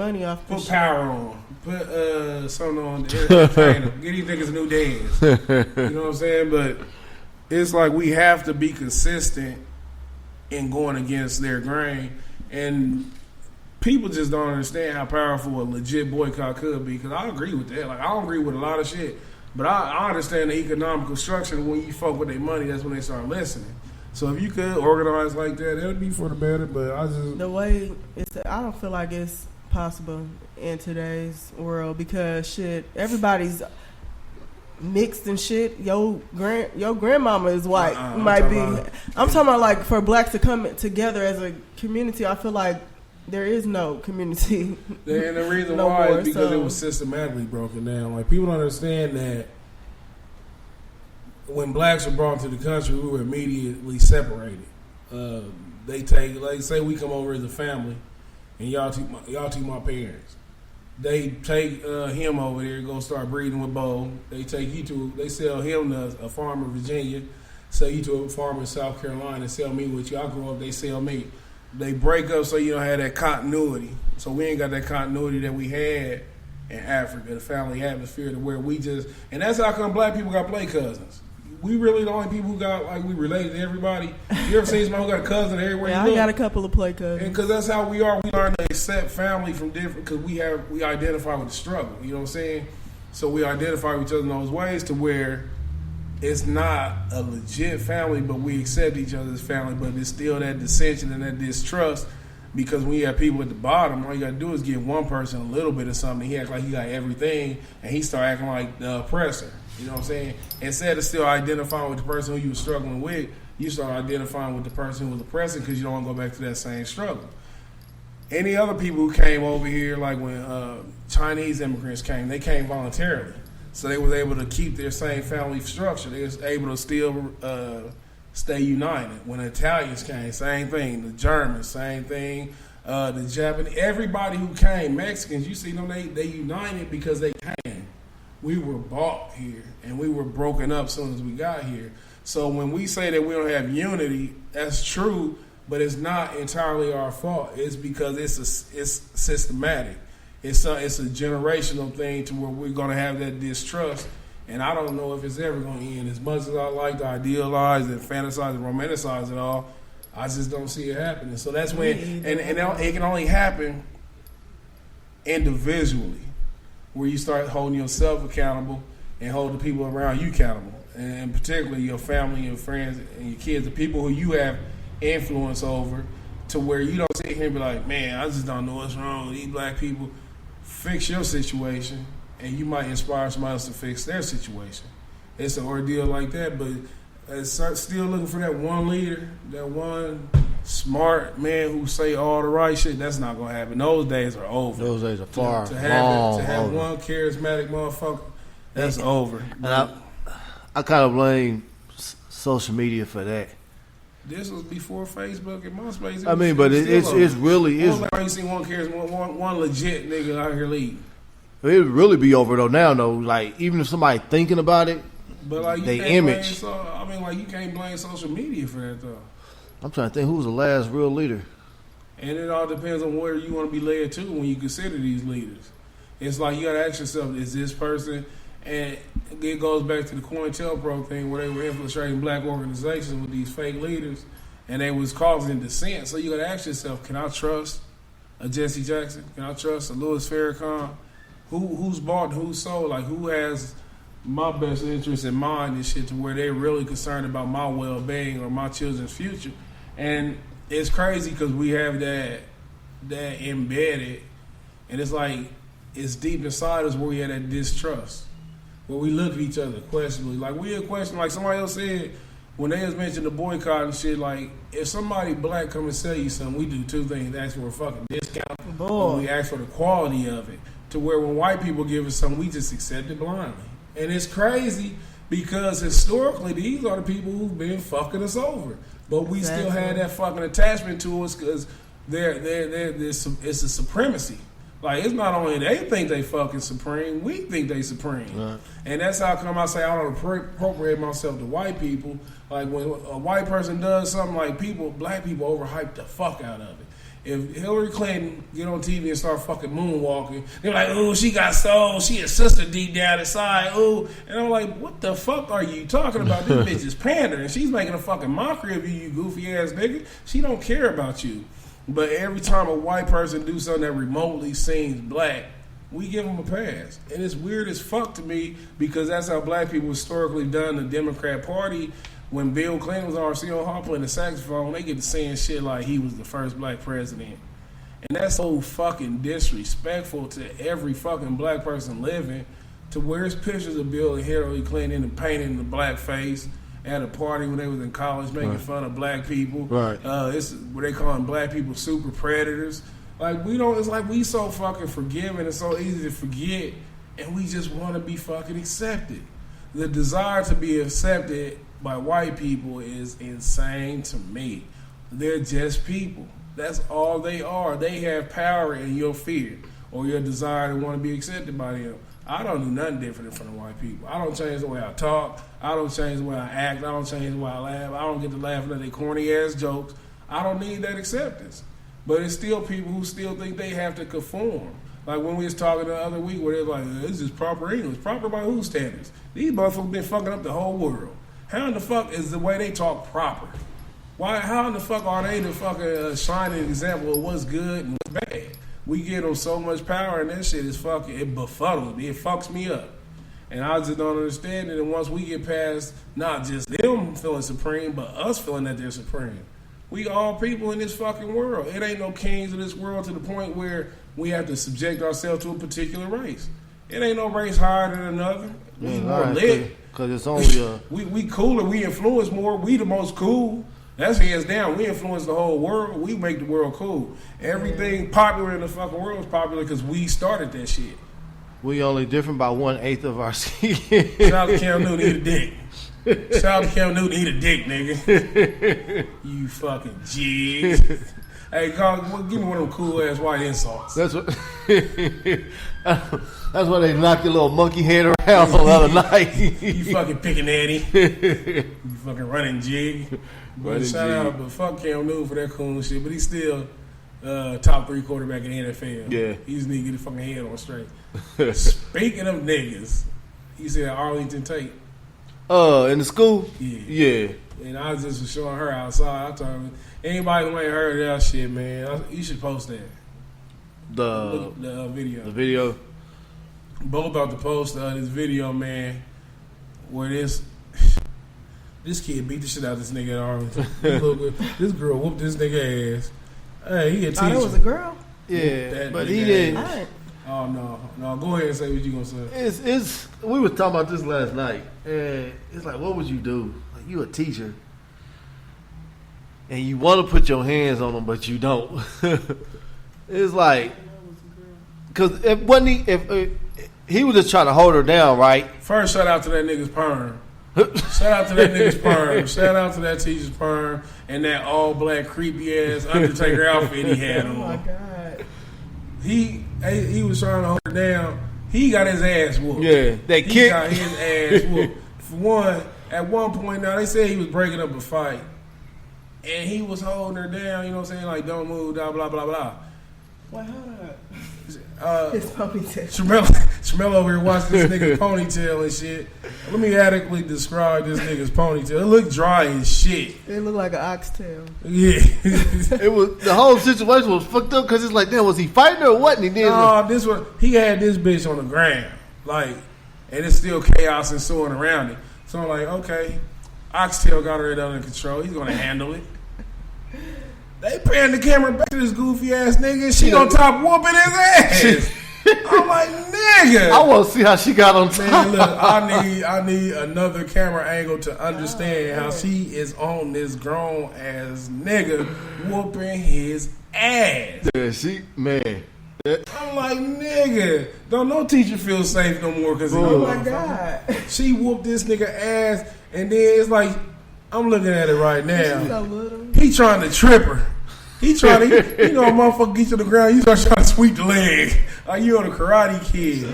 money off this Put shit. power on. Put something on the entertainer. Get these niggas a new dance. You know what I'm saying? But it's like we have to be consistent in going against their grain. And people just don't understand how powerful a legit boycott could be. Because I agree with that. Like, I don't agree with a lot of shit. But I understand the economical structure. When you fuck with their money, that's when they start listening. So if you could organize like that, it would be for the better. But the way it's, I don't feel like it's possible in today's world because shit, everybody's mixed and shit. Your grandmama is white. I'm talking about like for blacks to come together as a community. I feel like there is no community. And the reason no why more, is because it was systematically broken down. Like, people don't understand that when blacks were brought to the country, we were immediately separated. They take, like, say we come over as a family, and y'all take my parents. They take him over there, go start breeding with Bo. They sell him to a farm in Virginia, sell you to a farm in South Carolina, sell me with you. I grew up, they sell me. They break up so you don't have that continuity. So we ain't got that continuity that we had in Africa, the family atmosphere, to where we just, and that's how come black people got play cousins. We really the only people who got, like, we related to everybody. You ever seen somebody who got a cousin everywhere you look? I got a couple of play cousins. And because that's how we are. We learn to accept family from different, because we identify with the struggle. You know what I'm saying? So we identify with each other in those ways to where it's not a legit family, but we accept each other as family, but it's still that dissension and that distrust, because when you have people at the bottom, all you got to do is give one person a little bit of something. He act like he got everything, and he start acting like the oppressor. You know what I'm saying? Instead of still identifying with the person who you were struggling with, you start identifying with the person who was oppressing because you don't want to go back to that same struggle. Any other people who came over here, like when Chinese immigrants came, they came voluntarily. So they was able to keep their same family structure. They was able to still stay united. When the Italians came, same thing. The Germans, same thing. The Japanese, everybody who came, Mexicans, you see them, they united because they came. We were bought here, and we were broken up as soon as we got here. So when we say that we don't have unity, that's true, but it's not entirely our fault. It's because it's systematic. It's a generational thing to where we're going to have that distrust, and I don't know if it's ever going to end. As much as I like to idealize and fantasize and romanticize it all, I just don't see it happening. So that's when, and it can only happen individually, where you start holding yourself accountable and hold the people around you accountable, and particularly your family and friends and your kids, the people who you have influence over, to where you don't sit here and be like, man, I just don't know what's wrong with these black people. Fix your situation, and you might inspire somebody else to fix their situation. It's an ordeal like that, but still looking for that one leader, that one smart man who say all the right shit. That's not gonna happen. Those days are over. Those days are far, to have one charismatic motherfucker, that's over. And I kind of blame social media for that. This was before Facebook and MySpace. I mean, but it's really is. I ain't seen one legit nigga out here leading. It would really be over though now though. Like, even if somebody thinking about it, but like, they image. You can't blame social media for that though. I'm trying to think who was the last real leader. And it all depends on where you want to be led to when you consider these leaders. It's like you got to ask yourself, is this person? And it goes back to the COINTELPRO thing where they were infiltrating black organizations with these fake leaders, and they was causing dissent. So you got to ask yourself, can I trust a Jesse Jackson? Can I trust a Louis Farrakhan? Who's bought and who's sold? Like, who has my best interest in mind and shit to where they're really concerned about my well-being or my children's future? And it's crazy because we have that embedded, and it's like it's deep inside us where we have that distrust, where we look at each other questionably. Like, we'll question, like somebody else said when they was mentioning the boycott and shit, like, if somebody black come and sell you something, we do two things: ask for a fucking discount, or we ask for the quality of it. To where when white people give us something, we just accept it blindly. And it's crazy because historically these are the people who've been fucking us over, but we still had that fucking attachment to us because it's a supremacy. Like, it's not only they think they fucking supreme, we think they supreme. Right. And that's how come I say I don't appropriate myself to white people. Like, when a white person does something, like, black people overhype the fuck out of it. If Hillary Clinton get on TV and start fucking moonwalking, they're like, "Ooh, she got soul. She a sister deep down inside." Ooh, and I'm like, "What the fuck are you talking about? This bitch is pandering. She's making a fucking mockery of you, you goofy ass nigga. She don't care about you." But every time a white person do something that remotely seems black, we give them a pass. And it's weird as fuck to me because that's how black people historically done the Democrat Party. When Bill Clinton was on Arsenio Hall playing the saxophone, they get to saying shit like he was the first black president. And that's so fucking disrespectful to every fucking black person living, to where it's pictures of Bill and Hillary Clinton and painted in the black face at a party when they was in college making fun of black people. Right. It's where they calling black people super predators. Like, we don't, it's like we so fucking forgiving and so easy to forget, and we just want to be fucking accepted. The desire to be accepted by white people is insane to me. They're just people. That's all they are. They have power in your fear or your desire to want to be accepted by them. I don't do nothing different in front of white people. I don't change the way I talk. I don't change the way I act. I don't change the way I laugh. I don't get to laughing at their corny ass jokes. I don't need that acceptance. But it's still people who still think they have to conform. Like when we was talking the other week where they're like, this is proper English. Proper by whose standards? These motherfuckers been fucking up the whole world. How in the fuck is the way they talk proper? How in the fuck are they the fucking shining example of what's good and what's bad? We give them so much power and that shit is fucking, it befuddles me. It fucks me up. And I just don't understand it. And once we get past not just them feeling supreme, but us feeling that they're supreme. We all people in this fucking world. It ain't no kings in this world to the point where we have to subject ourselves to a particular race. It ain't no race higher than another. We more lit. Because it's only we cooler. We influence more. We the most cool. That's hands down. We influence the whole world. We make the world cool. Everything popular in the fucking world is popular because we started that shit. We only different by 1/8 of our skin. Shout out to Cam Newton, eat a dick. Shout out to Cam Newton, eat a dick, nigga. You fucking jigs. Hey, God, give me one of them cool ass white insults. That's what. That's why they knocked your little monkey head around the other night. You fucking picking Eddie. You fucking running jig. But shout out, but fuck Cam Newton for that cool shit. But he's still top 3 quarterback in the NFL. Yeah, he just need to get his fucking head on straight. Speaking of niggas, he said Arlington Tate. In the school? Yeah. And I was just showing her outside. I told her, anybody who ain't heard that shit, man, you should post that. The video. The video. Bo about to post this video, man, where this kid beat the shit out of this nigga at Arlington. This girl whooped this nigga ass. Hey, he a teacher. Oh, that was a girl? Yeah, but he didn't. Oh, no. Go ahead and say what you gonna say. It's we was talking about this last night, and it's like, what would you do? Like, you a teacher, and you want to put your hands on them, but you don't. It's like, because if he was just trying to hold her down, right? First, shout out to that nigga's perm. Shout out to that nigga's perm. Shout out to that teacher's perm and that all black creepy ass Undertaker outfit he had on. Oh my god. He was trying to hold her down. He got his ass whooped. Yeah, that kick. He got his ass whooped. For one, at one point now, they said he was breaking up a fight. And he was holding her down, you know what I'm saying? Like, don't move, blah, blah, blah, blah. What, hold up. His ponytail. Trimella over here watching this nigga's ponytail and shit. Let me adequately describe this nigga's ponytail. It looked dry as shit. It looked like an oxtail. Yeah. It was, the whole situation was fucked up because it's like, damn, was he fighting her or what? And he did. No, he had this bitch on the ground. Like, and it's still chaos ensuing around it. So I'm like, okay, oxtail got her under control. He's gonna handle it. They pan the camera back to this goofy ass nigga and she on top whooping his ass. I'm like, nigga. I want to see how she got on top. Man, look, I need another camera angle to understand how she is on this grown ass nigga whooping his ass. Yeah, man. I'm like, nigga, don't no teacher feel safe no more because oh my god, she whooped this nigga ass, and then it's like, I'm looking at it right now. So little. He trying to trip her. He trying to, you know, a motherfucker get to the ground, you start trying to sweep the leg like you on a Karate Kid.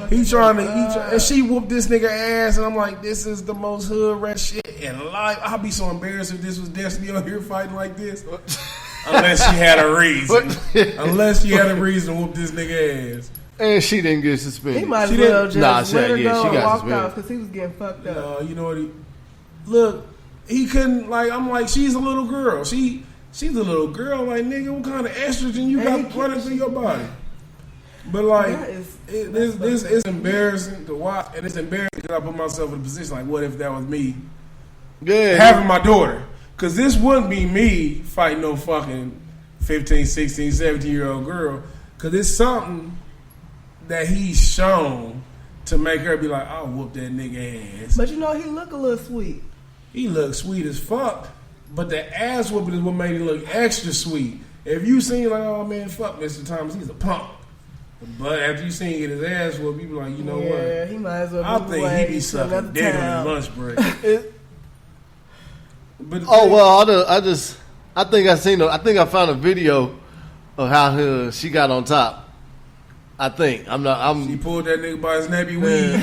He trying to, and she whooped this nigga ass, and I'm like, this is the most hood rat shit in life. I'd be so embarrassed if this was Destiny on here fighting like this. Unless she had a reason. Unless she had a reason to whoop this nigga ass. And she didn't get suspended. He might as she well didn't, just let her she go and got walk suspended. out because he was getting fucked up. You know what look, he couldn't, like, I'm like, she's a little girl. She's a little girl. Like, nigga, what kind of estrogen you got running through your body? But, like, this is embarrassing to watch. And it's embarrassing because I put myself in a position like, what if that was me having my daughter? Because this wouldn't be me fighting no fucking 15, 16, 17-year-old girl. Because it's something that he's shown to make her be like, I'll whoop that nigga ass. But you know, he look a little sweet. He look sweet as fuck. But the ass whooping is what made him look extra sweet. If you seen like, oh man, fuck Mr. Thomas, he's a punk. But after you seen him get his ass whooped, you be like, you know what? Yeah, he might as well. I think he be sucking dick on his lunch break. But I think I found a video of how she got on top. I think she pulled that nigga by his nappy weed.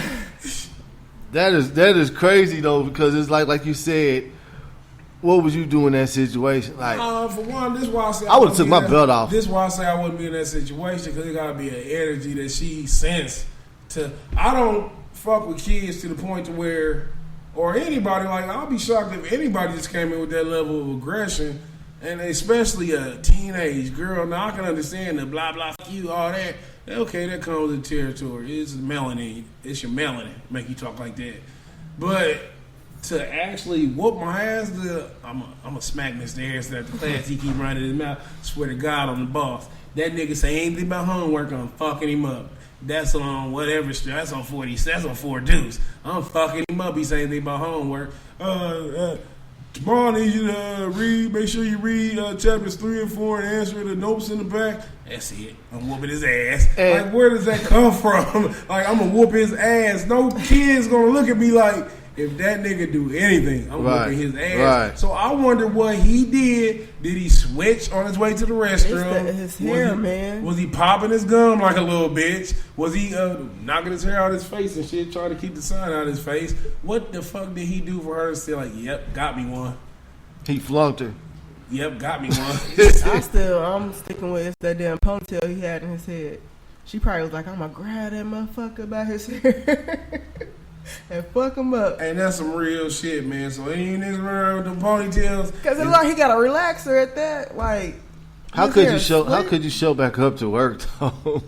That is crazy though, because it's like you said, what would you do in that situation? Like, for one, this is why I say I would have took my belt off. This is why I say I wouldn't be in that situation, because it gotta be an energy that she sensed. I don't fuck with kids to the point to where, or anybody, like, I'll be shocked if anybody just came in with that level of aggression, and especially a teenage girl. Now I can understand the blah blah fuck you, all that. Okay, that comes with the territory. It's melanin. It's your melanin make you talk like that. But to actually whoop my ass, I'm a smack Mr. Harrison at the class. He keep running his mouth. Swear to God on the boss. That nigga say anything about homework, I'm fucking him up. That's on whatever street. That's on 40. That's on 4 Deuce. I'm fucking him up. He say anything about homework. Tomorrow I need you to read. Make sure you read chapters 3 and 4 and answer the notes in the back. That's it. I'm whooping his ass. And like, where does that come from? Like, I'm gonna whoop his ass. No kid's gonna look at me like, if that nigga do anything, I'm whooping his ass. Right. So I wonder what he did. Did he switch on his way to the restroom? His hair, man. Was he popping his gum like a little bitch? Was he knocking his hair out of his face and shit, trying to keep the sun out of his face? What the fuck did he do for her to say like, yep, got me one? He flunked her. Yep, got me one. I'm sticking with that damn ponytail he had in his head. She probably was like, I'm gonna grab that motherfucker by his hair. And fuck him up. And that's some real shit, man. So any niggas run around with them ponytails. Because it's like he got a relaxer at that. Like, how could you show back up to work though?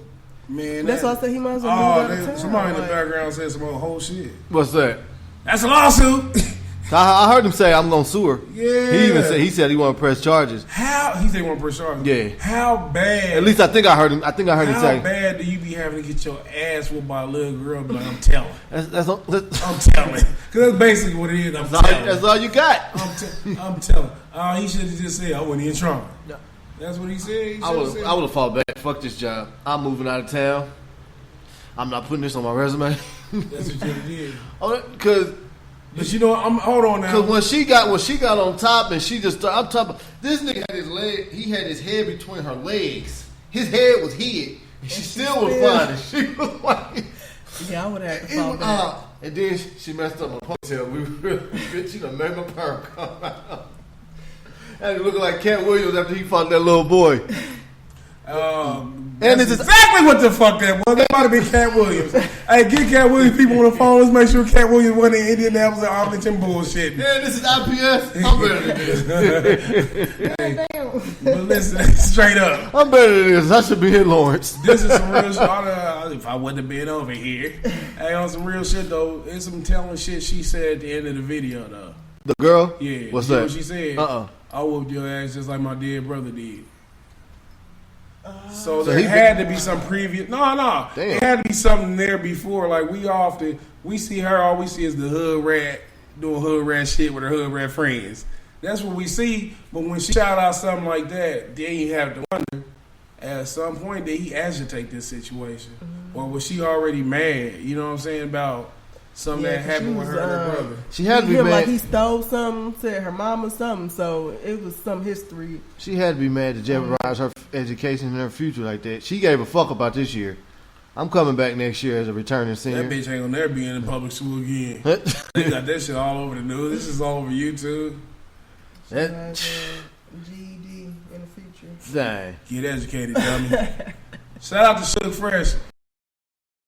Man, that's why I said he might as well move out of town. Somebody in the background said some old whole shit. What's that? That's a lawsuit. I heard him say I'm gonna sue her. Yeah. He said he want to press charges. How he said he want to press charges? Yeah. How bad? At least I think I heard him say. How bad do you be having to get your ass whooped by a little girl? But I'm telling. I'm telling. Because that's basically what it is. That's all you got. I'm telling. He should have just said I wasn't in trouble. No. That's what he said. I would have fought back. Fuck this job. I'm moving out of town. I'm not putting this on my resume. That's what you did. Because. But you know, hold on now. Because when she got on top and she just started, I'm talking about, this nigga had his leg, he had his head between her legs. His head was hid. And she still was fine. And she was like, yeah, I would have to fall back. And then she messed up my ponytail. Bitch, she done made my perm come out. And he looking like Cat Williams after he fought that little boy. And it's exactly what the fuck that was. That might have been Cat Williams. Hey, get Cat Williams people on the phone. Let's make sure Cat Williams wasn't in Indianapolis and Arlington bullshit. Yeah, this is IPS. I'm better than this. Hey, but listen, straight up. I'm better than this. I should be in Lawrence. This is some real shit. If I wouldn't have been over here. Hey, on some real shit, though. It's some telling shit she said at the end of the video, though. The girl? Yeah. What's that? What she said? I whooped your ass just like my dead brother did. So there had to be some previous. No. Damn. There had to be something there before. Like we see her. All we see is the hood rat doing hood rat shit with her hood rat friends. That's what we see. But when she shout out something like that, then you have to wonder. At some point, did he agitate this situation, or was she already mad? You know what I'm saying about something that happened with her and her brother. She had to be mad. Like he stole something, said her mama something, so it was some history. She had to be mad to jeopardize her education and her future like that. She gave a fuck about this year. I'm coming back next year as a returning senior. That bitch ain't gonna never be in public school again. They got that shit all over the news. This is all over YouTube. GED in the future. Dang. Get educated, dummy. Shout out to Shook Fresh.